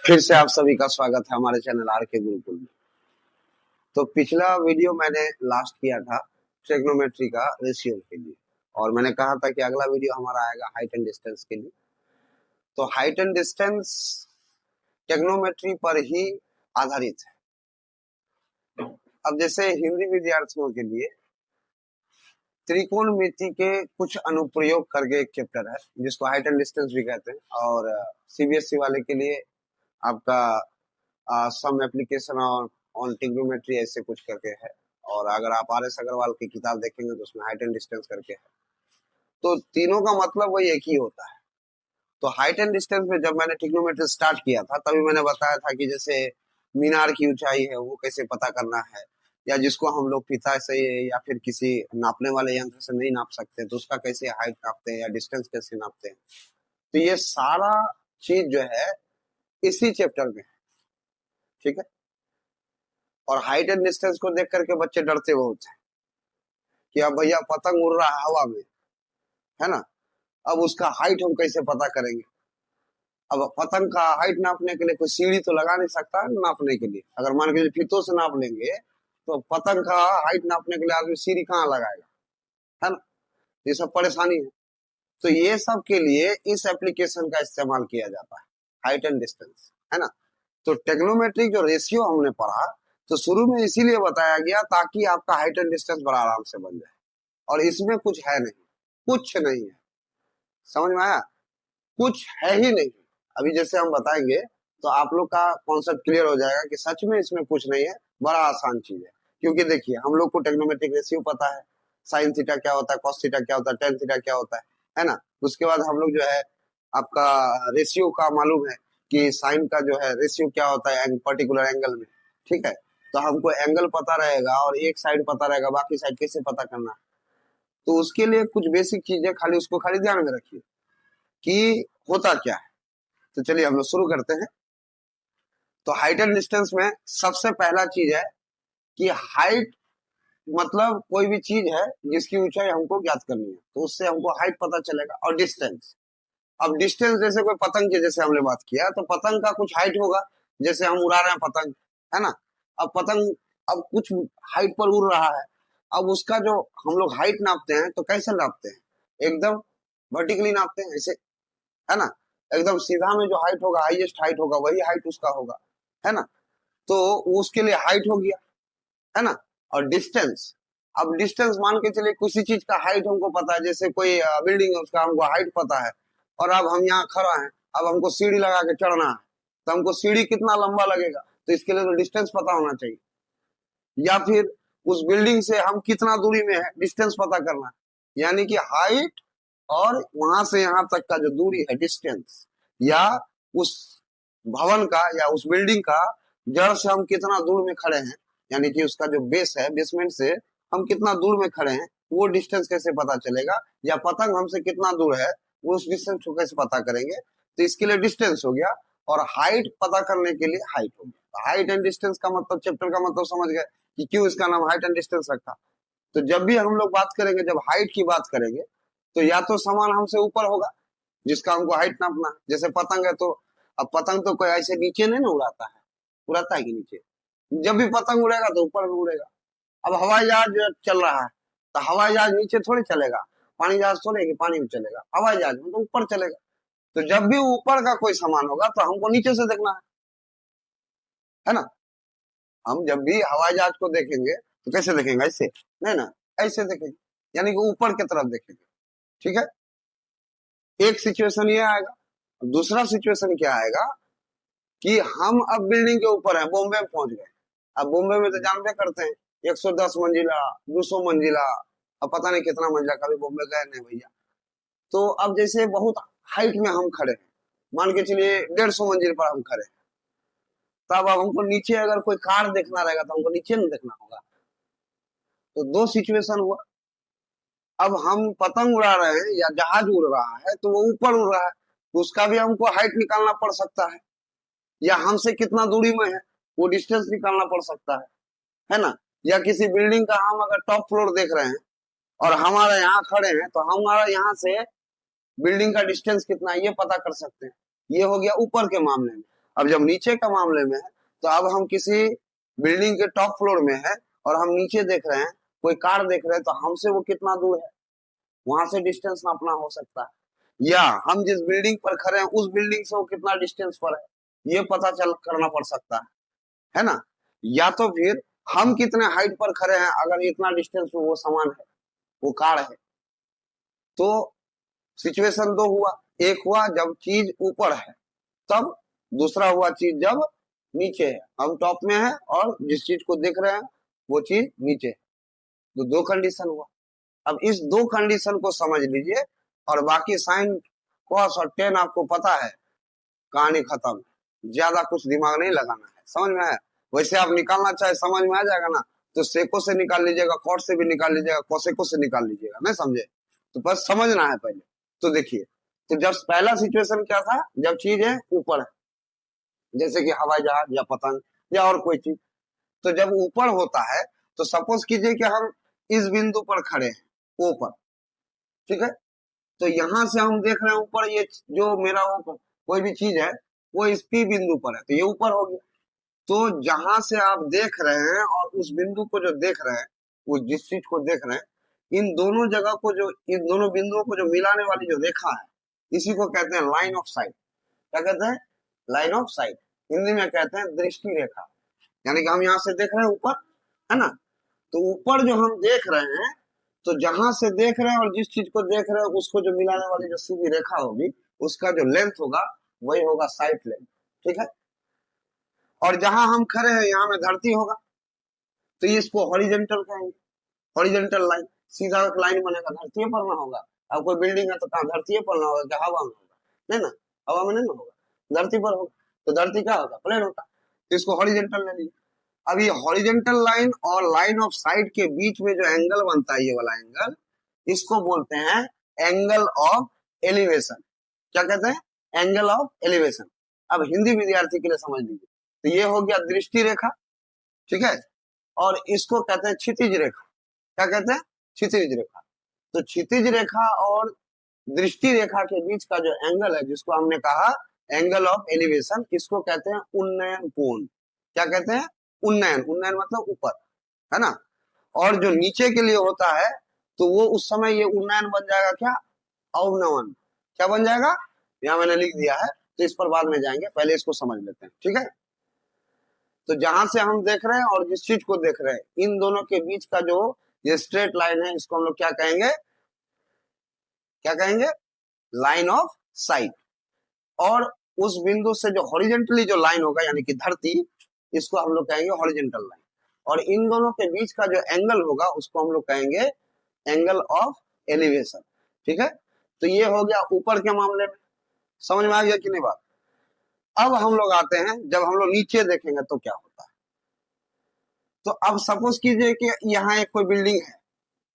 फिर से आप सभी का स्वागत है हमारे चैनल आर के गुरुकुल में। तो पिछला वीडियो मैंने लास्ट किया था ट्रिग्नोमेट्री का रेशियो के लिए, और मैंने कहा था कि अगला वीडियो हमारा आएगा हाइट एंड डिस्टेंस के लिए। तो हाइट एंड डिस्टेंस ट्रिग्नोमेट्री पर ही आधारित है। अब जैसे हिंदी विद्यार्थियों के लिए त्रिकोणमिति के कुछ अनुप्रयोग करके एक चैप्टर है जिसको हाइट एंड डिस्टेंस भी कहते हैं, और सीबीएसई वाले के लिए आपका सम एप्लीकेशन ऑन ट्रिग्नोमेट्री ऐसे कुछ करके है। और अगर आप आर.एस. अग्रवाल की किताब देखेंगे तो उसमें हाइट एंड डिस्टेंस करके है। तो तीनों का मतलब वही एक ही होता है। तो हाइट एंड डिस्टेंस में जब मैंने ट्रिग्नोमेट्री स्टार्ट किया था तभी मैंने बताया था कि जैसे मीनार की ऊंचाई है वो कैसे पता करना है, या जिसको हम लोग फीता से या फिर किसी नापने वाले यंत्र से नहीं नाप सकते तो उसका कैसे हाइट नापते हैं या डिस्टेंस कैसे नापते हैं। तो ये सारा चीज जो है इसी चैप्टर में है, ठीक है। और हाइट एंड डिस्टेंस को देख करके बच्चे डरते बहुत हैं कि अब भैया पतंग उड़ रहा है हवा में, है ना, अब उसका हाइट हम कैसे पता करेंगे। अब पतंग का हाइट नापने के लिए कोई सीढ़ी तो लगा नहीं सकता है नापने के लिए। अगर मान के फीतों से नाप लेंगे तो पतंग का हाइट नापने के लिए आदमी सीढ़ी कहाँ लगाएगा, है ना। ये सब परेशानी है। तो ये सब के लिए इस एप्लीकेशन का इस्तेमाल किया जाता है, हाइट एंड डिस्टेंस, है ना। तो ट्रिग्नोमेट्री जो रेशियो हमने पढ़ा तो शुरू में इसीलिए बताया गया ताकि आपका हाइट एंड डिस्टेंस बड़ा आराम से बन जाए, और इसमें कुछ है नहीं, कुछ नहीं है, समझ में आया, कुछ है ही नहीं। अभी जैसे हम बताएंगे तो आप लोग का कॉन्सेप्ट क्लियर हो जाएगा कि सच में इसमें कुछ नहीं है, बड़ा आसान चीज है। क्योंकि देखिए हम लोग को ट्रिग्नोमेट्रिक रेशियो पता है, साइन थीटा क्या होता है, कॉस थीटा क्या होता है, टेन थीटा क्या होता है ना। उसके बाद हम लोग जो है आपका रेशियो का मालूम है कि साइन का जो है रेशियो क्या होता है पर्टिकुलर एंगल में, ठीक है। तो हमको एंगल पता रहेगा और एक साइड पता रहेगा, बाकी साइड कैसे पता करना। तो उसके लिए कुछ बेसिक चीजें खाली उसको खाली ध्यान में रखिए कि होता क्या है। तो चलिए हम लोग शुरू करते हैं। तो हाइट एंड डिस्टेंस में सबसे पहला चीज है कि हाइट मतलब कोई भी चीज है जिसकी ऊंचाई हमको ज्ञात करनी है तो उससे हमको हाइट पता चलेगा। और डिस्टेंस, अब डिस्टेंस जैसे कोई पतंग की जैसे हमने बात किया तो पतंग का कुछ हाइट होगा, जैसे हम उड़ा रहे हैं पतंग, है ना। अब पतंग अब कुछ हाइट पर उड़ रहा है, अब उसका जो हम लोग हाइट नापते हैं तो कैसे नापते हैं, एकदम वर्टिकली नापते हैं ऐसे, है ना। एकदम सीधा में जो हाइट होगा, हाईएस्ट हाइट होगा वही हाइट उसका होगा, है ना। तो उसके लिए हाइट हो गया, है ना। और डिस्टेंस, अब डिस्टेंस मान के चलिए किसी चीज का हाइट हमको पता है, जैसे कोई बिल्डिंग है उसका हमको हाइट पता है, और अब हम यहाँ खड़ा हैं, अब हमको सीढ़ी लगा के चढ़ना है तो हमको सीढ़ी कितना लंबा लगेगा, तो इसके लिए तो डिस्टेंस पता होना चाहिए। या फिर उस बिल्डिंग से हम कितना दूरी में है डिस्टेंस पता करना है, यानी कि हाइट और वहां से यहाँ तक का जो दूरी है डिस्टेंस, या उस भवन का या उस बिल्डिंग का जड़ से हम कितना दूर में खड़े हैं, यानी कि उसका जो बेस है बेसमेंट से हम कितना दूर में खड़े हैं, वो डिस्टेंस कैसे पता चलेगा। या पतंग हमसे कितना दूर है वो उस डिस्टेंस को कैसे पता करेंगे, तो इसके लिए डिस्टेंस हो गया। और हाइट पता करने के लिए हाइट हो गया। हाइट एंड डिस्टेंस का मतलब चैप्टर का मतलब समझ गए कि क्यों इसका नाम हाइट एंड डिस्टेंस रखा। तो जब भी हम लोग बात करेंगे, जब हाइट की बात करेंगे तो या तो सामान हमसे ऊपर होगा जिसका हमको हाइट नापना, जैसे पतंग है तो अब पतंग तो कोई ऐसे नीचे नहीं ना उड़ाता है, उड़ाता है कि नीचे, जब भी पतंग उड़ेगा तो ऊपर में उड़ेगा। अब हवाई जहाज चल रहा है तो हवाई जहाज नीचे थोड़ी चलेगा, पानी जहाज थोड़े कि पानी में चलेगा, हवाई जहाज में तो ऊपर चलेगा। तो जब भी ऊपर का कोई सामान होगा तो हमको नीचे से देखना है ना। हम जब भी हवाई जहाज को देखेंगे तो कैसे देखेंगे, ऐसे नहीं ना, ऐसे देखेंगे, यानी कि ऊपर की तरफ देखेंगे, ठीक है। एक सिचुएशन ये आएगा। दूसरा सिचुएशन क्या आएगा कि हम अब बिल्डिंग के ऊपर हैं, बॉम्बे में पहुंच गए। अब बॉम्बे में तो जानते करते हैं 110 मंजिला, 200 मंजिला, अब पता नहीं कितना मंजिला, कभी बॉम्बे गए नहीं भैया। तो अब जैसे बहुत हाइट में हम खड़े हैं, मान के चलिए 150 मंजिल पर हम खड़े हैं, तब अब हमको नीचे अगर कोई कार देखना रहेगा तो हमको नीचे नहीं देखना होगा। तो दो सिचुएशन हुआ। अब हम पतंग उड़ा रहे हैं या जहाज उड़ रहा है तो वो ऊपर उड़ रहा है, तो उसका भी हमको हाइट निकालना पड़ सकता है, या हमसे कितना दूरी में है वो डिस्टेंस निकालना पड़ सकता है ना। या किसी बिल्डिंग का हम अगर टॉप फ्लोर देख रहे हैं और हमारे यहाँ खड़े हैं तो हमारा यहाँ से बिल्डिंग का डिस्टेंस कितना है ये पता कर सकते हैं। ये हो गया ऊपर के मामले में। अब जब नीचे का मामले में है तो अब हम किसी बिल्डिंग के टॉप फ्लोर में है और हम नीचे देख रहे हैं, कोई कार देख रहे हैं, तो हमसे वो कितना दूर है, वहां से डिस्टेंस नापना हो सकता है। या हम जिस बिल्डिंग पर खड़े हैं उस बिल्डिंग से वो कितना डिस्टेंस पर है, ये पता चल करना पड़ सकता है ना। या तो फिर हम कितने हाइट पर खड़े हैं, अगर इतना डिस्टेंस में वो सामान है, वो कार है। तो सिचुएशन दो हुआ, एक हुआ जब चीज ऊपर है तब, दूसरा हुआ चीज जब नीचे है, हम टॉप में है और जिस चीज को देख रहे हैं वो चीज नीचे है। तो दो कंडीशन हुआ। अब इस दो कंडीशन को समझ लीजिए और बाकी साइन कॉस और टेन आपको पता है, कहानी खत्म। ज्यादा कुछ दिमाग नहीं लगाना है, समझ में आया। वैसे आप निकालना चाहे समझ में आ जाएगा ना, तो सेको से निकाल लीजिएगा, कॉट से भी निकाल लीजिएगा, कोसेको से निकाल लीजिएगा, नहीं समझे तो बस समझना है पहले। तो देखिए, तो जब पहला सिचुएशन क्या था, जब चीज है ऊपर है, जैसे कि हवाई जहाज या पतंग या और कोई चीज, तो जब ऊपर होता है तो सपोज कीजिए कि हम इस बिंदु पर खड़े हैं ऊपर, ठीक है। तो यहां से हम देख रहे हैं ऊपर, ये जो मेरा ऊपर कोई भी चीज है वो इस पी बिंदु पर है, तो ये ऊपर हो गया। तो जहां से आप देख रहे हैं और उस बिंदु को जो देख रहे हैं, वो जिस चीज को देख रहे हैं, इन दोनों जगह को जो, इन दोनों बिंदुओं को जो मिलाने वाली जो रेखा है, इसी को कहते हैं लाइन ऑफ साइट। क्या कहते हैं? Line of site. हिंदी में कहते हैं दृष्टि रेखा। यानी कि हम यहाँ से देख रहे हैं ऊपर, है ना, तो ऊपर जो हम देख रहे हैं, तो जहां से देख रहे हैं और जिस चीज को देख रहे हैं उसको जो मिलाने वाली जो सीधी रेखा होगी, उसका जो लेंथ होगा वही होगा साइट लेंथ, ठीक है। और जहां हम खड़े हैं यहाँ में धरती होगा, तो इसको हॉरिजेंटल कहेंगे, हॉरिजेंटल लाइन, सीधा एक लाइन बनेगा, धरती पर ना होगा। अब कोई बिल्डिंग है तो कहाँ धरती पर ना होगा, क्या हवा में होगा? नहीं ना, हवा में नहीं ना होगा, धरती पर होगा। तो धरती क्या होगा? प्लेन होगा। तो इसको हॉरिजेंटल ले लीजिए। अब ये हॉरिजेंटल लाइन और लाइन ऑफ साइट के बीच में जो एंगल बनता है, ये वाला एंगल, इसको बोलते हैं एंगल ऑफ एलिवेशन। क्या कहते हैं? Angle of elevation. अब हिंदी विद्यार्थी के लिए समझ लीजिए, तो ये हो गया दृष्टि रेखा, ठीक है, और इसको कहते हैं क्षितिज रेखा। क्या कहते हैं? क्षितिज रेखा। तो क्षितिज रेखा और दृष्टि रेखा के बीच का जो एंगल है, जिसको हमने कहा एंगल ऑफ एलिवेशन, इसको कहते हैं उन्नयन कोण। क्या कहते हैं? उन्नयन। उन्नयन मतलब ऊपर, है ना। और जो नीचे के लिए होता है, तो वो उस समय ये उन्नयन बन जाएगा क्या? अवनमन। क्या बन जाएगा? यहाँ मैंने लिख दिया है, तो इस पर बाद में जाएंगे, पहले इसको समझ लेते हैं, ठीक है। तो जहां से हम देख रहे हैं और जिस चीज को देख रहे हैं, इन दोनों के बीच का जो ये स्ट्रेट लाइन है, इसको हम लोग क्या कहेंगे? क्या कहेंगे? Line of site. और उस बिंदु से जो हॉरिजेंटली जो लाइन होगा, यानी कि धरती, इसको हम लोग कहेंगे हॉरिजेंटल लाइन। और इन दोनों के बीच का जो एंगल होगा, उसको हम लोग कहेंगे एंगल ऑफ एलिवेशन, ठीक है। तो ये हो गया ऊपर के मामले में। समझ में आ गया कि नहीं बात? अब हम लोग आते हैं, जब हम लोग नीचे देखेंगे तो क्या होता है। तो अब सपोज कीजिए कि यहाँ एक कोई बिल्डिंग है,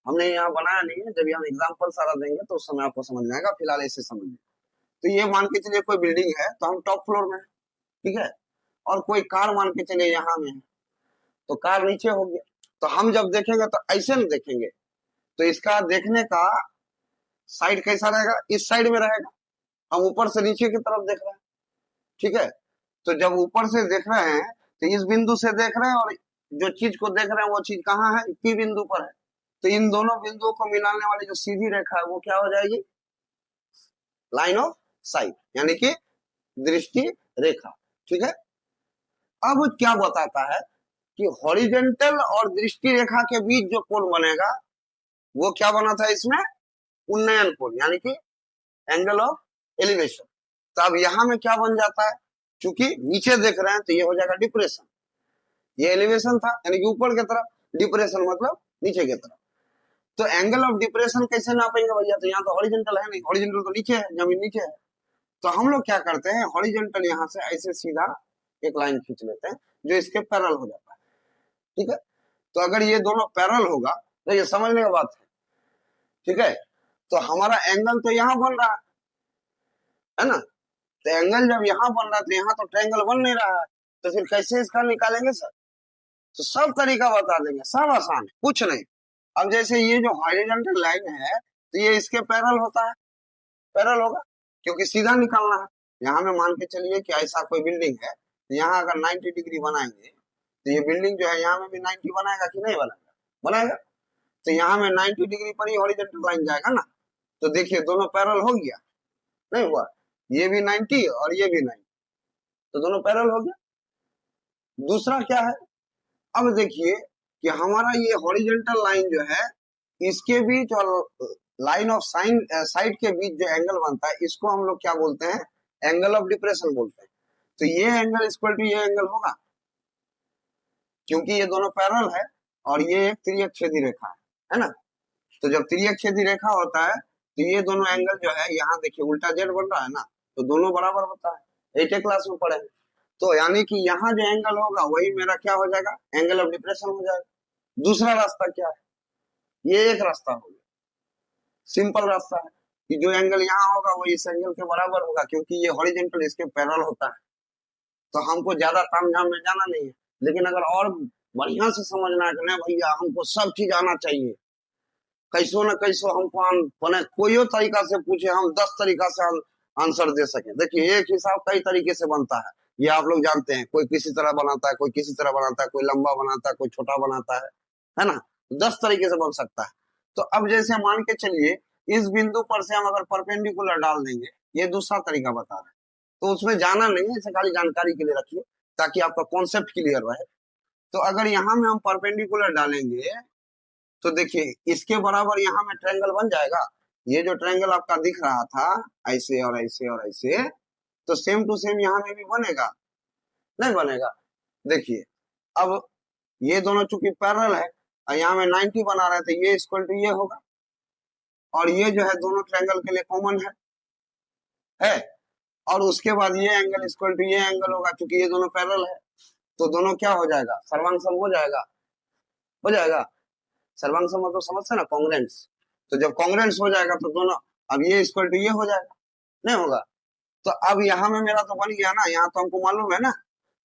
हमने यहाँ बनाया नहीं है, जब हम एग्जाम्पल सारा देंगे तो उस समय आपको समझ में आएगा, फिलहाल ऐसे समझिए। तो ये मान के चलिए कोई बिल्डिंग है, तो हम टॉप फ्लोर में है, ठीक है, और कोई कार मान के चलिए यहाँ में है, तो कार नीचे हो गया। तो हम जब देखेंगे तो ऐसे नहीं देखेंगे, तो इसका देखने का साइड कैसा रहेगा? इस साइड में रहेगा। हम ऊपर से नीचे की तरफ देख रहे हैं, ठीक है। तो जब ऊपर से देख रहे हैं तो इस बिंदु से देख रहे हैं, और जो चीज को देख रहे हैं वो चीज कहाँ है? पी बिंदु पर है। तो इन दोनों बिंदुओं को मिलाने वाली जो सीधी रेखा है, वो क्या हो जाएगी? लाइन ऑफ साइट, यानी कि दृष्टि रेखा, ठीक है। अब क्या बताता है कि हॉरिजेंटल और दृष्टि रेखा के बीच जो कोण बनेगा, वो क्या बना था इसमें? उन्नयन कोण, यानी कि एंगल ऑफ एलिवेशन। तो अब यहां में क्या बन जाता है? क्योंकि नीचे देख रहे हैं तो ये हो जाएगा डिप्रेशन। ये एलिवेशन था, यानी कि ऊपर की तरफ, डिप्रेशन मतलब नीचे की तरफ। तो एंगल ऑफ डिप्रेशन कैसे नापेंगे भैया? तो यहाँ तो हॉरिजेंटल है नहीं, हॉरिजेंटल तो नीचे है, जमीन नीचे है। तो हम लोग क्या करते हैं, हॉरिजेंटल यहाँ से ऐसे सीधा एक लाइन खींच लेते हैं जो इसके पैरेलल हो जाता है, ठीक है। तो अगर ये दोनों पैरेलल होगा, तो ये समझने की बात है, ठीक है। तो हमारा एंगल तो यहाँ बन रहा है ना। तो एंगल जब यहाँ बन रहा है, तो यहाँ तो ट्रायंगल बन नहीं रहा है, तो फिर कैसे इसका निकालेंगे सर? तो सब तरीका बता देंगे, सब आसान है, कुछ नहीं। अब जैसे ये जो हॉरिजॉन्टल लाइन है, तो ये इसके पैरेलल होता है, पैरेलल होगा, क्योंकि सीधा निकालना है। यहाँ में मान के चलिए कि ऐसा कोई बिल्डिंग है, तो यहाँ अगर 90 डिग्री बनाएंगे तो ये बिल्डिंग जो है यहाँ में भी 90 बनाएगा कि नहीं बनाएगा? बनाएगा। तो यहाँ में 90 डिग्री पर ही हॉरिजॉन्टल लाइन जाएगा ना। तो देखिए दोनों पैरेलल हो गया, नहीं हुआ? ये भी 90 और ये भी 90, तो दोनों पैरेलल हो गया। दूसरा क्या है, अब देखिए कि हमारा ये हॉरिजॉन्टल लाइन जो है इसके बीच और लाइन ऑफ साइड के बीच जो एंगल बनता है इसको हम लोग क्या बोलते हैं? एंगल ऑफ डिप्रेशन बोलते हैं। तो ये एंगल इक्वल टू ये एंगल होगा, क्योंकि ये दोनों पैरेलल है और ये एक त्रिअक्षेदी रेखा है ना। तो जब त्रिअक्षेदी रेखा होता है तो ये दोनों एंगल जो है, यहाँ देखिए उल्टा जेड बन रहा है ना, तो दोनों बराबर होता है, 8 क्लास में पढ़े। तो यानी कि यहाँ जो एंगल होगा वही मेरा क्या हो जाएगा? एंगल ऑफ डिप्रेशन हो जाएगा। दूसरा रास्ता क्या है? ये एक रास्ता हो गया, सिंपल रास्ता है कि जो एंगल यहाँ होगा वो इस एंगल के बराबर होगा, क्योंकि ये हॉरिजॉन्टल इसके पैरेलल होता है। तो हमको ज्यादा तामझाम में जाना नहीं है। लेकिन अगर और बढ़िया से समझना है कि नहीं भैया हमको सब चीज आना चाहिए, कैसो न कैसो हमको कोई तरीका से पूछे हम 10 तरीका से आंसर दे सके। देखिए एक हिसाब कई तरीके से बनता है, ये आप लोग जानते हैं। कोई किसी तरह बनाता है, कोई किसी तरह बनाता है, कोई लंबा बनाता है, कोई छोटा बनाता है ना। 10 तरीके से बन सकता है। तो अब जैसे मान के चलिए इस बिंदु पर से हम अगर परपेंडिकुलर डाल देंगे, ये दूसरा तरीका बता रहे हैं, तो उसमें जाना नहीं है, इसे खाली जानकारी के लिए रखिए ताकि आपका कॉन्सेप्ट क्लियर रहे। तो अगर यहाँ में हम परपेंडिकुलर डालेंगे तो देखिए इसके बराबर यहाँ में ट्रायंगल बन जाएगा। ये जो ट्रायंगल आपका दिख रहा था ऐसे और ऐसे और ऐसे, तो सेम टू सेम यहाँ में भी बनेगा, नहीं बनेगा? देखिए अब ये दोनों चूंकि पैरेलल है और यहाँ में 90 बना रहे थे, ये इक्वल टू ये होगा, और ये जो है दोनों ट्रायंगल के लिए कॉमन है। और उसके बाद ये एंगल इक्वल टू ये एंगल होगा, क्योंकि ये दोनों पैरेलल है। तो दोनों क्या हो जाएगा? सर्वांग हो जाएगा, हो जाएगा। सर्वांग तो समझते ना, कॉन्ग्रेंस। तो जब कॉन्ग्रेंस हो जाएगा तो दोनों, अब ये इक्वल टू ये हो जाएगा, नहीं होगा? तो अब यहाँ में मेरा तो बन गया ना, यहाँ तो हमको मालूम है ना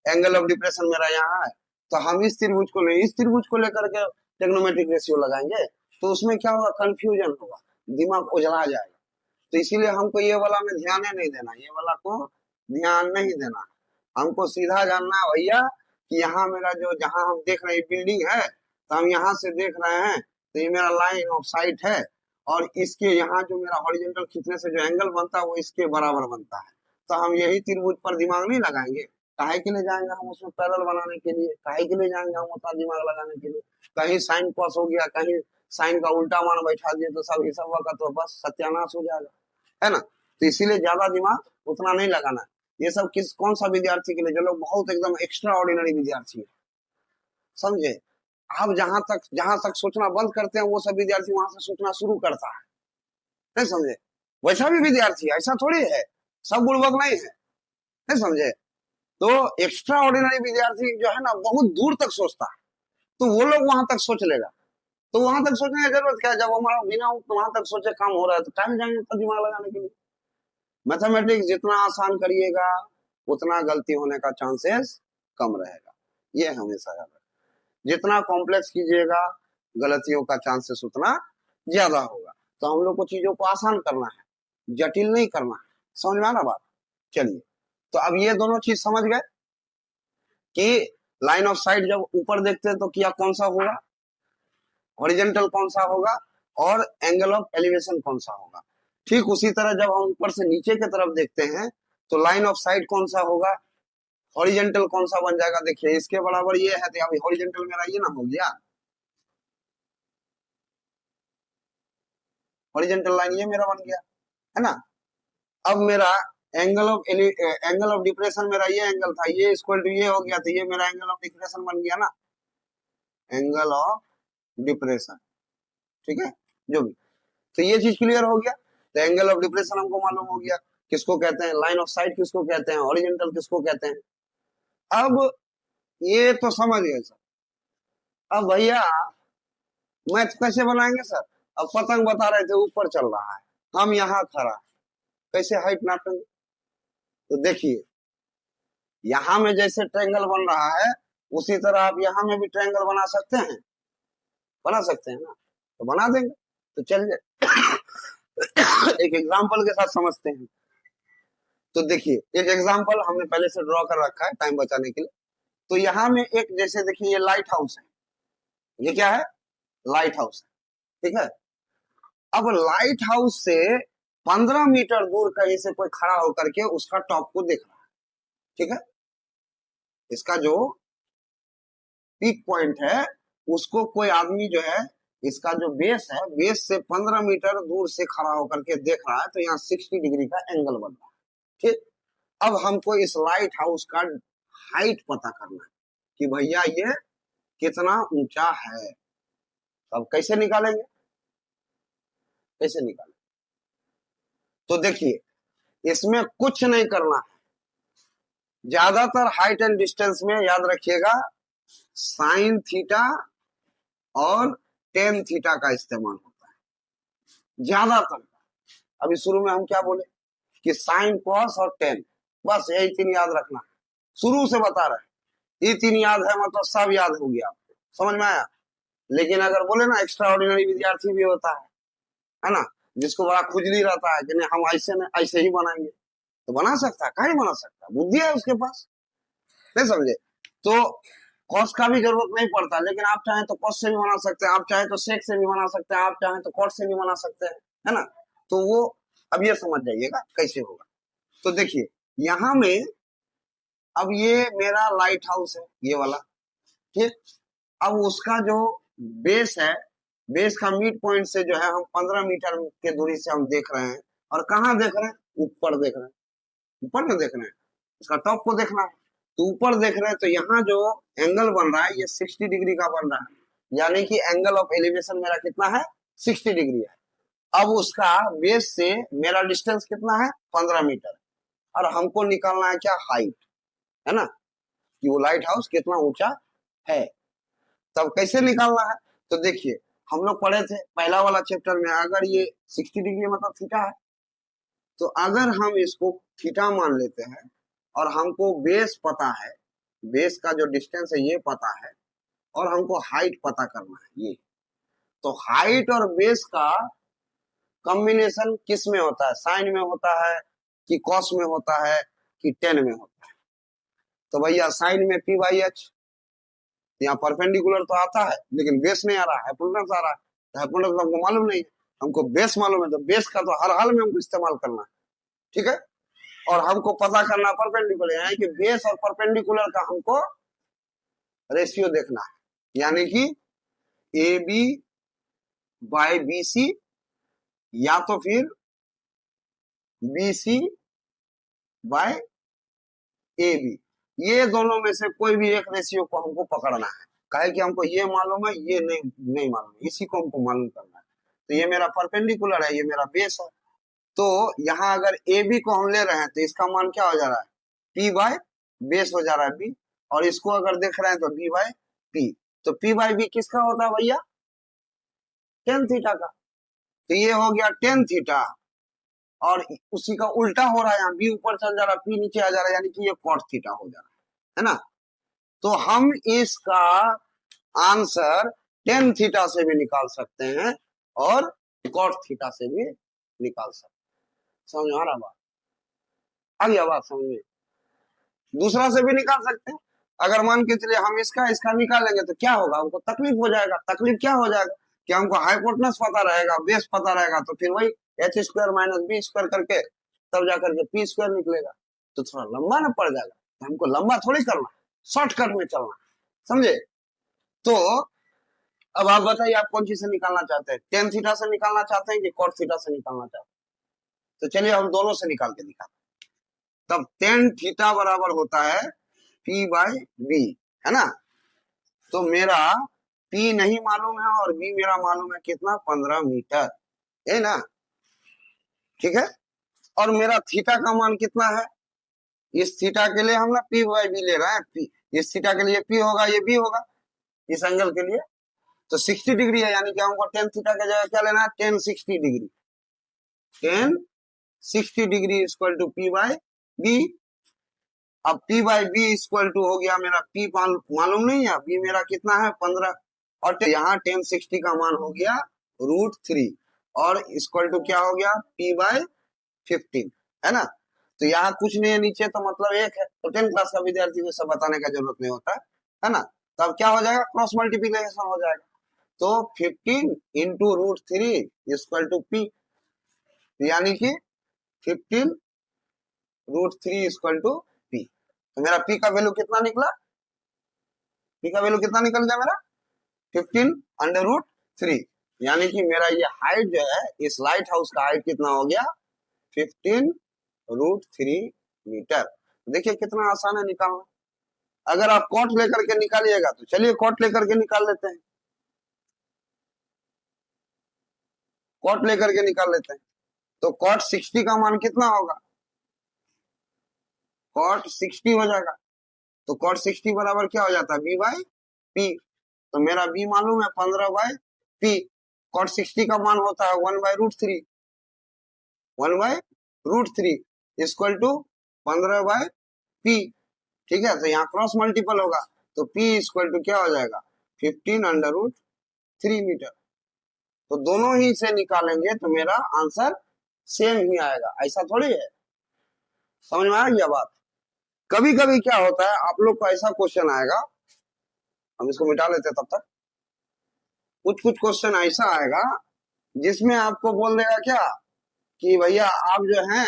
एंगल ऑफ डिप्रेशन मेरा यहाँ है। तो हम इस त्रिभुज को इस त्रिभुज को लेकर के ट्रिग्नोमेट्रिक रेशियो लगाएंगे, तो उसमें क्या होगा? कंफ्यूजन होगा, दिमाग उजला जाएगा। तो इसीलिए हमको ये वाला में ध्यान नहीं देना, ये वाला को ध्यान नहीं देना। हमको सीधा जानना है भैया कि यहाँ मेरा जो, जहाँ हम देख रहे हैं बिल्डिंग है, तो हम यहाँ से देख रहे हैं तो ये मेरा लाइन ऑफ साइट है, और इसके यहाँ जो मेरा हॉरिजॉन्टल खींचने से जो एंगल बनता है वो इसके बराबर बनता है। तो हम यही त्रिभुज पर दिमाग नहीं लगाएंगे। काहे के लिए जाएंगे हम उसमें पैरेलल बनाने के लिए? काहे के लिए जाएंगे हम उतना दिमाग लगाने के लिए? कहीं साइन कॉस हो गया, कहीं साइन का उल्टा मान बैठा दिए तो सब ये सब का तो बस सत्यानाश हो जाएगा, है ना। तो इसीलिए ज्यादा दिमाग उतना नहीं लगाना है। ये सब कौन सा विद्यार्थी के लिए? जो लोग बहुत एकदम एक्स्ट्रा ऑर्डिनरी विद्यार्थी है, समझे? आप जहां तक सोचना बंद करते हैं वो सब विद्यार्थी वहां से सोचना शुरू करता है, नहीं समझे? वैसा भी विद्यार्थी ऐसा थोड़ी है, सब बुड़बक नहीं है, नहीं समझे? तो एक्स्ट्रा ऑर्डिनरी विद्यार्थी जो है ना बहुत दूर तक सोचता है, तो वो लोग वहां तक सोच लेगा। तो वहां तक सोचने की जरूरत क्या है? जब हमारा बिना वहां तक सोचे काम हो रहा है तो टाइम जाएंगे तो दिमाग लगाने के लिए। मैथमेटिक्स जितना आसान करिएगा उतना गलती होने का चांसेस कम रहेगा, ये हमेशा याद रखें। जितना कॉम्प्लेक्स कीजिएगा गलतियों का चांसेस उतना ज्यादा होगा। तो हम लोग को चीजों को आसान करना है, जटिल नहीं करना है। समझ में आ रहा बात? चलिए, तो अब ये दोनों चीज समझ गए कि लाइन ऑफ साइट जब ऊपर देखते हैं तो क्या कौन सा होगा, हॉरिजॉन्टल कौन सा होगा, और एंगल ऑफ एलिवेशन कौन सा होगा। ठीक उसी तरह जब हम ऊपर से नीचे की तरफ देखते हैं तो लाइन ऑफ साइट कौन सा होगा, हॉरिजॉन्टल कौन सा बन जाएगा। देखिए इसके बराबर ये है, तो अभी हॉरिजॉन्टल मेरा ये ना हो गया, हॉरिजॉन्टल लाइन ये मेरा बन गया, है ना। अब मेरा एंगल ऑफ डिप्रेशन मेरा ये एंगल था, ये इक्वल टू ये हो गया, तो ये मेरा एंगल ऑफ डिप्रेशन बन गया ना, एंगल ऑफ डिप्रेशन, ठीक है जो भी। तो ये चीज क्लियर हो गया। तो एंगल ऑफ डिप्रेशन हमको मालूम हो गया, किसको कहते हैं, लाइन ऑफ साइट किसको कहते हैं, हॉरिजॉन्टल किसको कहते हैं। अब ये तो समझ गए सर। अब भैया मैथ कैसे बनाएंगे सर? अब पतंग बता रहे थे ऊपर चल रहा है, हम यहाँ खड़ा, कैसे हाइट नापेंगे? तो देखिए यहाँ में जैसे ट्रायंगल बन रहा है उसी तरह आप यहाँ में भी ट्रायंगल बना सकते हैं, बना सकते हैं ना, तो बना देंगे। तो चलिए एक एग्जांपल के साथ समझते हैं। तो देखिए एक एग्जांपल हमने पहले से ड्रॉ कर रखा है टाइम बचाने के लिए। तो यहाँ में एक जैसे देखिए ये लाइट हाउस है, ये क्या है, लाइट हाउस है, ठीक है। अब लाइट हाउस से 15 मीटर दूर कहीं से कोई खड़ा होकर के उसका टॉप को देख रहा है, ठीक है। इसका जो पीक पॉइंट है उसको कोई आदमी जो है, इसका जो बेस है, बेस से 15 मीटर दूर से खड़ा होकर के देख रहा है, तो यहाँ 60 डिग्री का एंगल बन रहा है, ठीक। अब हमको इस लाइट हाउस का हाइट पता करना है कि भैया ये कितना ऊंचा है। अब कैसे निकालेंगे, कैसे निकालेंगे? तो देखिए इसमें कुछ नहीं करना है, ज्यादातर हाइट एंड डिस्टेंस में याद रखिएगा साइन थीटा और टेन थीटा का इस्तेमाल होता है ज्यादातर। अभी शुरू में हम क्या बोले कि साइन कॉस और टेन, बस यही तीन याद रखना है, शुरू से बता रहे हैं। ये तीन याद है मतलब सब याद हो गया, आपको समझ में आया। लेकिन अगर बोले ना एक्स्ट्रा ऑर्डिनरी विद्यार्थी भी होता है ना, जिसको बड़ा खुजली रहता है कि नहीं हम ऐसे ही बनाएंगे, तो बना सकता है, कहीं बना सकता है, बुद्धि है उसके पास, नहीं समझे। तो कॉस का भी जरूरत नहीं पड़ता, लेकिन आप चाहें तो कॉस से भी बना सकते हैं, आप चाहें तो सेक से भी बना सकते हैं, आप चाहें तो कॉट से भी बना सकते हैं, है ना। तो वो अब ये समझ जाइएगा कैसे होगा। तो देखिए यहां में अब ये मेरा लाइट हाउस है, ये वाला, ठीक। अब उसका जो बेस है, बेस का मिड पॉइंट से जो है हम 15 मीटर के दूरी से हम देख रहे हैं, और कहाँ देख रहे हैं, ऊपर देख रहे हैं, ऊपर में देख रहे हैं, उसका टॉप को देखना है। तो ऊपर देख रहे हैं तो यहाँ जो एंगल बन रहा है ये 60 डिग्री का बन रहा है, यानी कि एंगल ऑफ एलिवेशन मेरा कितना है, 60 डिग्री है। अब उसका बेस से मेरा डिस्टेंस कितना है, 15 मीटर, और हमको निकालना है क्या, हाइट, है ना, कि वो लाइट हाउस कितना ऊंचा है। तब कैसे निकालना है, तो देखिए हम लोग पढ़े थे पहला वाला चैप्टर में, अगर ये 60 डिग्री मतलब थीटा है, तो अगर हम इसको थीटा मान लेते हैं और हमको बेस पता है, बेस का जो डिस्टेंस है ये पता है, और हमको हाइट पता करना है ये, तो हाइट और बेस का कॉम्बिनेशन किस में होता है, साइन में होता है कि कॉस में होता है कि टेन में होता है। तो भैया साइन में पी बाई एच, यहाँ परपेंडिकुलर तो आता है लेकिन बेस नहीं आ रहा है, हाइपोटेनस आ रहा है, तो हाइपोटेनस तो हमको मालूम नहीं है, हमको बेस मालूम है, तो बेस का तो हर हाल में हमको इस्तेमाल करना है, ठीक है। और हमको पता करना परपेंडिकुलर, यानी कि बेस और परपेंडिकुलर का हमको रेशियो देखना है, यानी कि A B by B C, या तो फिर B C by A B, ये दोनों में से कोई भी एक रेशियो को हमको पकड़ना है। कहे कि हमको ये मालूम है, ये नहीं मालूम, इसी को हमको मालूम करना है। तो ये मेरा परपेंडिकुलर है, ये मेरा बेस है। तो यहाँ अगर ए बी को हम ले रहे हैं तो इसका मान क्या हो जा रहा है, पी बाय बेस हो जा रहा है बी, और इसको अगर देख रहे हैं तो बी बाय पी। तो पी बाय बी किसका होता है भैया, टेन थीटा का। तो ये हो गया टेन थीटा, और उसी का उल्टा हो रहा है, यहाँ बी ऊपर चल जा रहा है, पी नीचे आ जा रहा है, यानी कि ये कॉट थीटा हो जा रहा है ना। तो हम इसका आंसर टेन थीटा से भी निकाल सकते हैं और कॉट थीटा से भी निकाल सकते हैं। समझ आ रहा बात, आ गया बात समझ में। दूसरा से भी निकाल सकते हैं, अगर मान के चलिए हम इसका इसका निकालेंगे तो क्या होगा, हमको तकलीफ हो जाएगा। तकलीफ क्या हो जाएगा कि हमको हाइपोटेनस पता रहेगा, बेस पता रहेगा, तो फिर वही H square minus B square करके तब जाकर के पी स्क्वायर निकलेगा, तो थोड़ा लंबा ना पड़ जाएगा। तो हमको लंबा थोड़ी करना, शॉर्टकट में चलना, समझे। तो अब आप बताइए आप कौन चीज से निकालना चाहते हैं, टेन थीटा से निकालना चाहते हैं कि कॉट थीटा से निकालना चाहते हैं। तो चलिए हम दोनों से निकाल के दिखाते हैं। तब टेन थीटा बराबर होता है पी बाय बी, है ना। तो मेरा पी नहीं मालूम है और बी मेरा मालूम है कितना, 15 मीटर, है ना, ठीक है। और मेरा थीटा का मान कितना है, इस थीटा के लिए हम ना पी बाय बी ले रहे हैं, पी इस थीटा के लिए पी होगा, ये बी होगा इस एंगल के लिए। तो 60 डिग्री है, यानी कि हमको टेन थीटा की जगह क्या लेना है, tan 60 degree, tan 60 degree equal to P by B. अब P by B equal to हो गया मेरा, पी मालूम नहीं है, बी मेरा कितना है 15, और यहाँ टेन 60 का मान हो गया √3, और इक्वल टू क्या हो गया, पी बाय 15, है ना। तो यहाँ कुछ नहीं है नीचे, तो मतलब एक है। तो 10 क्लास का विद्यार्थी को सब बताने का जरूरत नहीं होता है ना। तो अब क्या हो जाएगा, क्रॉस मल्टीप्लीकेशन हो जाएगा। तो 15 into root three equal to P, यानी कि 15 root three equal to P. तो मेरा पी का वैल्यू कितना निकला, पी का वैल्यू कितना निकल गया मेरा 15 अंडर रूट थ्री, यानी कि मेरा ये हाइट जो है इस लाइट हाउस का हाइट कितना हो गया 15 रूट थ्री मीटर। देखिए कितना आसान है निकालना। अगर आप कॉट लेकर के निकालिएगा तो चलिए कॉट लेकर के निकाल लेते हैं, कॉट लेकर के निकाल लेते हैं। तो कॉट 60 का मान कितना होगा, कॉट 60 हो जाएगा। तो कॉट 60 बराबर क्या हो जाता है, बी बाई पी। तो मेरा बी मालूम है 15 बाई पी। कॉट 60 का मान होता है 1 by root three, 1 by root three equal to 15 by P. ठीक है, तो यहाँ क्रॉस मल्टीपल होगा, तो पी इक्वल टू क्या हो जाएगा 15 अंडर रूट थ्री मीटर। तो दोनों ही से निकालेंगे तो मेरा आंसर सेम ही आएगा, ऐसा थोड़ी है। समझ में आ गया बात। कभी कभी क्या होता है, आप लोग को ऐसा क्वेश्चन आएगा, हम इसको मिटा लेते हैं तब तक। कुछ कुछ क्वेश्चन ऐसा आएगा जिसमें आपको बोल देगा क्या कि भैया आप जो है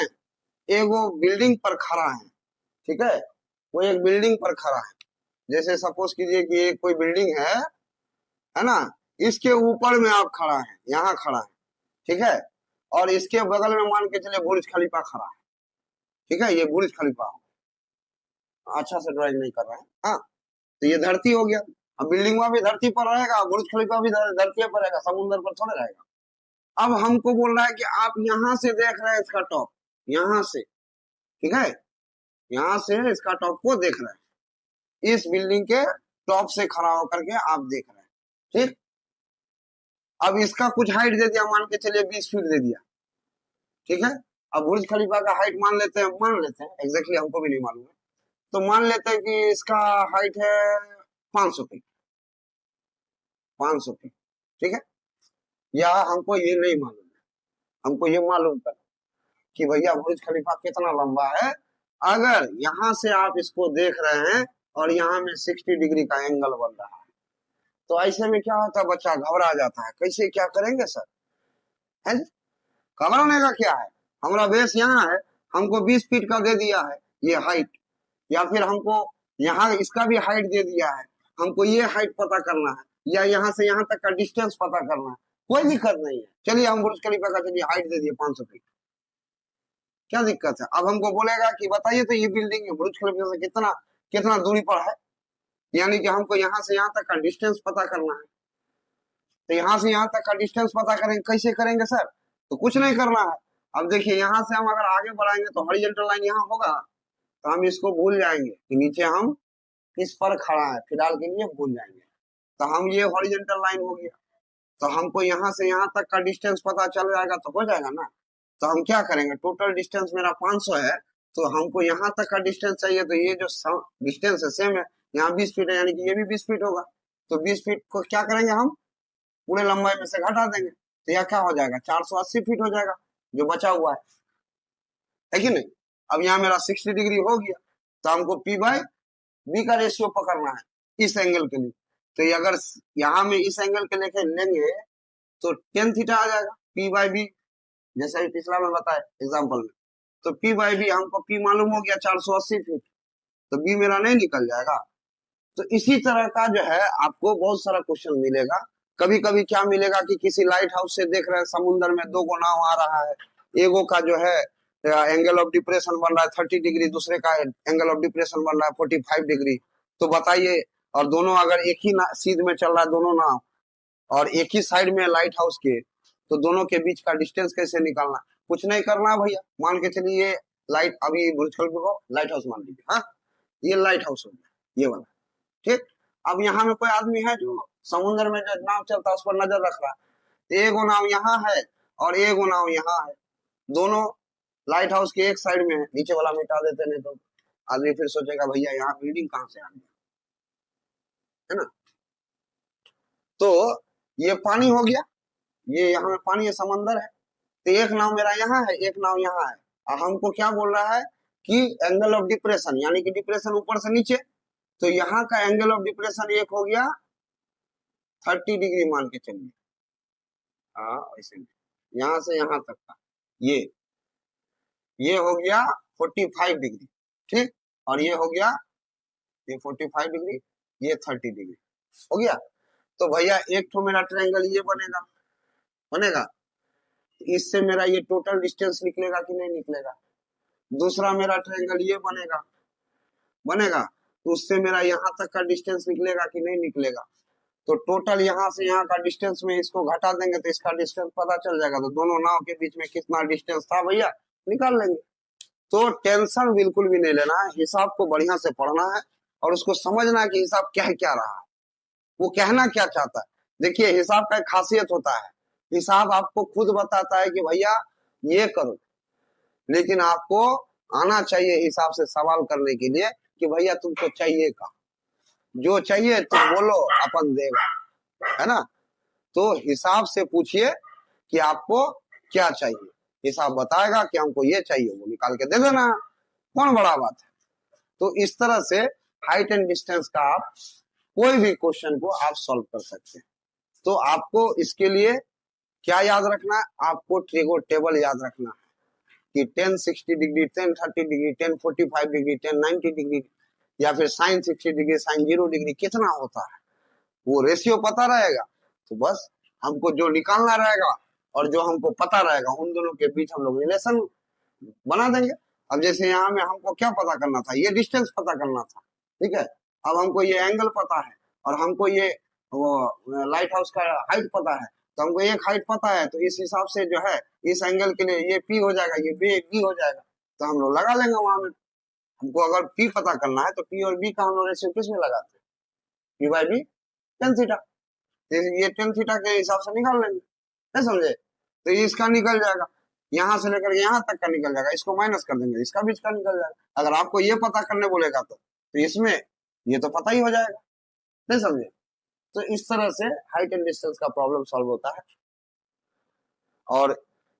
एक वो बिल्डिंग पर खड़ा है, ठीक है, वो एक बिल्डिंग पर खड़ा है। जैसे सपोज कीजिए कि एक कोई बिल्डिंग है ना, इसके ऊपर में आप खड़ा है, यहाँ खड़ा है, ठीक है, और इसके बगल में मान के चले बुर्ज खलीफा खड़ा है, ठीक है, ये बुर्ज खलीफा अच्छा से ड्राइंग नहीं कर रहा है। हाँ, तो ये धरती हो गया। अब बिल्डिंग भी धरती पर रहेगा, बुर्ज खलीफा भी धरती पर रहेगा, समुद्र पर थोड़े रहेगा। अब हमको बोल रहा है कि आप यहाँ से देख रहे हैं इसका टॉप, यहाँ से, ठीक है, यहाँ से इसका टॉप को देख रहे हैं, इस बिल्डिंग के टॉप से खड़ा होकर के आप देख रहे हैं, ठीक। अब इसका कुछ हाइट दे दिया, मान के चलिए 20 फीट दे दिया, ठीक है। अब बुर्ज खलीफा का हाइट मान लेते हैं, एग्जैक्टली हमको भी नहीं मालूम है, तो मान लेते हैं कि इसका हाइट है 500 फीट, 500 फीट, ठीक है। या हमको ये नहीं मालूम है, हमको ये मालूम था कि भैया बुर्ज खलीफा कितना लंबा है। अगर यहाँ से आप इसको देख रहे हैं और यहाँ में 60 डिग्री का एंगल बन रहा है, तो ऐसे में क्या होता है, बच्चा घबरा जाता है, कैसे क्या करेंगे सर, है घबराने का क्या है। हमारा बेस यहाँ है, हमको 20 फीट का दे दिया है ये हाइट, या फिर हमको यहाँ इसका भी हाइट दे दिया है, हमको ये हाइट पता करना है, या यहाँ से यहाँ तक का डिस्टेंस पता करना है, कोई दिक्कत नहीं है। चलिए हम बुर्ज खलीफा का चलिए हाइट दे दिए 500 फीट, क्या दिक्कत है। अब हमको बोलेगा कि बताइए तो ये बिल्डिंग बुर्ज खलीफा से कितना कितना दूरी पर है, यानी कि हमको यहाँ से यहाँ तक का डिस्टेंस पता करना है। तो यहाँ से यहाँ तक का डिस्टेंस पता करेंगे, कैसे करेंगे सर, तो कुछ नहीं करना है। अब देखिए यहाँ से हम अगर आगे बढ़ाएंगे तो हॉरिजॉन्टल लाइन यहाँ होगा, तो हम इसको भूल जाएंगे कि नीचे हम किस पर खड़ा है, फिलहाल के लिए भूल जाएंगे। तो हम ये हॉरिजॉन्टल लाइन हो गया, तो हमको यहाँ से यहाँ तक का डिस्टेंस पता चल जाएगा, तो हो जाएगा ना। तो हम क्या करेंगे, टोटल डिस्टेंस मेरा 500 है, तो हमको यहाँ तक का डिस्टेंस चाहिए, तो ये जो डिस्टेंस है सेम है, यहाँ 20 फीट है, यानी कि ये भी 20 फीट होगा। तो 20 फीट को क्या करेंगे, हम पूरे लंबाई में से घटा देंगे, तो यह क्या हो जाएगा 480 फीट हो जाएगा जो बचा हुआ है कि नहीं। अब यहाँ मेरा 60 डिग्री हो गया, तो हमको पी बाई बी का रेशियो पकड़ना है इस एंगल के लिए। तो ये अगर यहाँ में इस एंगल के लेके लेंगे तो टेन थीटा आ जाएगा पी बाई बी, जैसा भी पिछला में बताया एग्जाम्पल में। तो पी बाई बी हमको पी मालूम हो गया 480 फीट, तो बी मेरा नहीं निकल जाएगा। तो इसी तरह का जो है आपको बहुत सारा क्वेश्चन मिलेगा। कभी कभी क्या मिलेगा कि किसी लाइट हाउस से देख रहे हैं समुद्र में दो गो नाव आ रहा है, एगो का जो है एंगल ऑफ डिप्रेशन बन रहा है 30 डिग्री, दूसरे का एंगल ऑफ डिप्रेशन बन रहा है 45 डिग्री। तो बताइए, और दोनों अगर एक ही सीध में चल रहा है दोनों नाव, और एक ही साइड में लाइट हाउस के, तो दोनों के बीच का डिस्टेंस कैसे निकालना। कुछ नहीं करना भैया, मान के चलिए लाइट, अभी बुर्ज खलीफा को लाइट हाउस मान लीजिए, हाँ ये लाइट हाउस हो गया ये वाला, ठीक। अब यहाँ में कोई आदमी है जो समुद्र में जो नाव चलता है उस पर नजर रख रहा है, एगो नाव यहाँ है और एगो नाव यहाँ है, दोनों लाइट हाउस के एक साइड में है। नीचे वाला मिटा देते, नहीं तो आदमी फिर सोचेगा भैया यहाँ बिल्डिंग कहाँ से आ गया, है ना। तो ये पानी हो गया, ये यहाँ में पानी है, समंदर है। तो एक नाव मेरा यहाँ है, एक नाव यहाँ है, और हमको क्या बोल रहा है कि एंगल ऑफ डिप्रेशन, यानी कि डिप्रेशन ऊपर से नीचे, तो यहाँ का एंगल ऑफ डिप्रेशन एक हो गया 30 डिग्री मान के चलिए, हाँ ऐसे यहाँ से यहाँ तक का ये हो गया 45 डिग्री, ठीक, और ये हो गया ये 45 डिग्री, ये 30 डिग्री हो गया। तो भैया एक तो मेरा ट्रायंगल ये बनेगा, इससे मेरा ये टोटल डिस्टेंस निकलेगा कि नहीं निकलेगा। दूसरा मेरा ट्रायंगल ये बनेगा तो उससे मेरा यहाँ तक का डिस्टेंस निकलेगा कि नहीं निकलेगा। तो टोटल यहाँ से यहाँ का डिस्टेंस में इसको घटा देंगे तो इसका डिस्टेंस पता चल जाएगा। तो दोनों नाव के बीच में कितना डिस्टेंस था भैया निकाल लेंगे। तो टेंशन बिल्कुल भी नहीं लेना है, हिसाब को बढ़िया से पढ़ना है और उसको समझना है कि हिसाब कह क्या रहा है, वो कहना क्या चाहता है। देखिए हिसाब का एक खासियत होता है, हिसाब आपको खुद बताता है कि भैया ये करो, लेकिन आपको आना चाहिए हिसाब से सवाल करने के लिए कि भैया तुमको चाहिए का, जो चाहिए तुम बोलो अपन देगा, है ना। तो हिसाब से पूछिए कि आपको क्या चाहिए, हिसाब बताएगा कि हमको ये चाहिए, वो निकाल के दे देना, कौन बड़ा बात है। तो इस तरह से हाइट एंड डिस्टेंस का आप कोई भी क्वेश्चन को आप सॉल्व कर सकते हैं। तो आपको इसके लिए क्या याद रखना है, आपको ट्रिगो टेबल याद रखना है कि 10 60 डिग्री, 10 30 डिग्री, 10 45 डिग्री, 10 90 डिग्री, या फिर साइन 60 डिग्री, साइन 0 डिग्री कितना होता है, वो रेशियो पता रहेगा। तो बस हमको जो निकालना रहेगा और जो हमको पता रहेगा उन दोनों के बीच हम लोग रिलेशन बना देंगे। अब जैसे यहाँ में हमको क्या पता करना था, ये डिस्टेंस पता करना था, ठीक है। अब हमको ये एंगल पता है और हमको ये वो लाइट हाउस का हाइट पता है, तो हमको एक हाइट पता है, तो इस हिसाब से जो है इस एंगल के लिए ये पी हो जाएगा, ये बी हो जाएगा, तो हम लोग लगा लेंगे वहां में। हमको अगर पी पता करना है तो पी और बी का हम लोग रेशियो किस में लगाते हैं, P by B tan theta, ये टेन थीटा के हिसाब से निकाल लेंगे, नहीं समझे। तो इसका निकल जाएगा, यहाँ से लेकर यहाँ तक का निकल जाएगा, इसको माइनस कर देंगे, इसका बीच का निकल जाएगा। अगर आपको ये पता करने बोलेगा तो इसमें ये तो पता ही हो जाएगा, नहीं समझे। तो इस तरह से हाइट एंड डिस्टेंस का प्रॉब्लम सॉल्व होता है और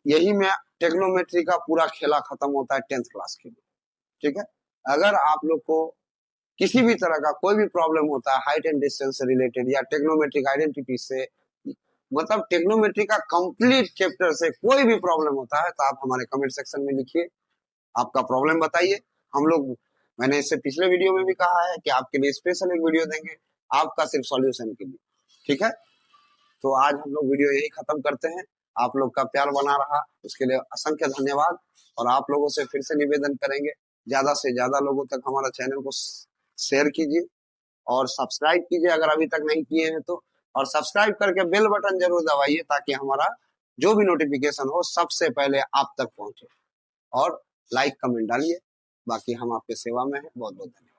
यही में टेक्नोमेट्री का पूरा खेला खत्म होता है 10th क्लास के लिए, ठीक है। अगर आप लोग को किसी भी तरह का कोई भी प्रॉब्लम होता है हाइट एंड डिस्टेंस से रिलेटेड या टेक्नोमेट्रिक आइडेंटिटी से, मतलब टेक्नोमेट्री का कंप्लीट चैप्टर से कोई भी प्रॉब्लम होता है, तो आप हमारे कमेंट सेक्शन में लिखिए, आपका प्रॉब्लम बताइए। हम लोग, मैंने इससे पिछले वीडियो में भी कहा है कि आपके लिए स्पेशल एक वीडियो देंगे आपका सिर्फ सॉल्यूशन के लिए, ठीक है। तो आज हम लोग वीडियो यही खत्म करते हैं। आप लोग का प्यार बना रहा उसके लिए असंख्य धन्यवाद, और आप लोगों से फिर से निवेदन करेंगे ज्यादा से ज्यादा लोगों तक हमारा चैनल को शेयर कीजिए और सब्सक्राइब कीजिए अगर अभी तक नहीं किए हैं तो, और सब्सक्राइब करके बेल बटन जरूर दबाइए ताकि हमारा जो भी नोटिफिकेशन हो सबसे पहले आप तक पहुंचे, और लाइक कमेंट डालिए। बाकी हम आपके सेवा में हैं। बहुत बहुत धन्यवाद।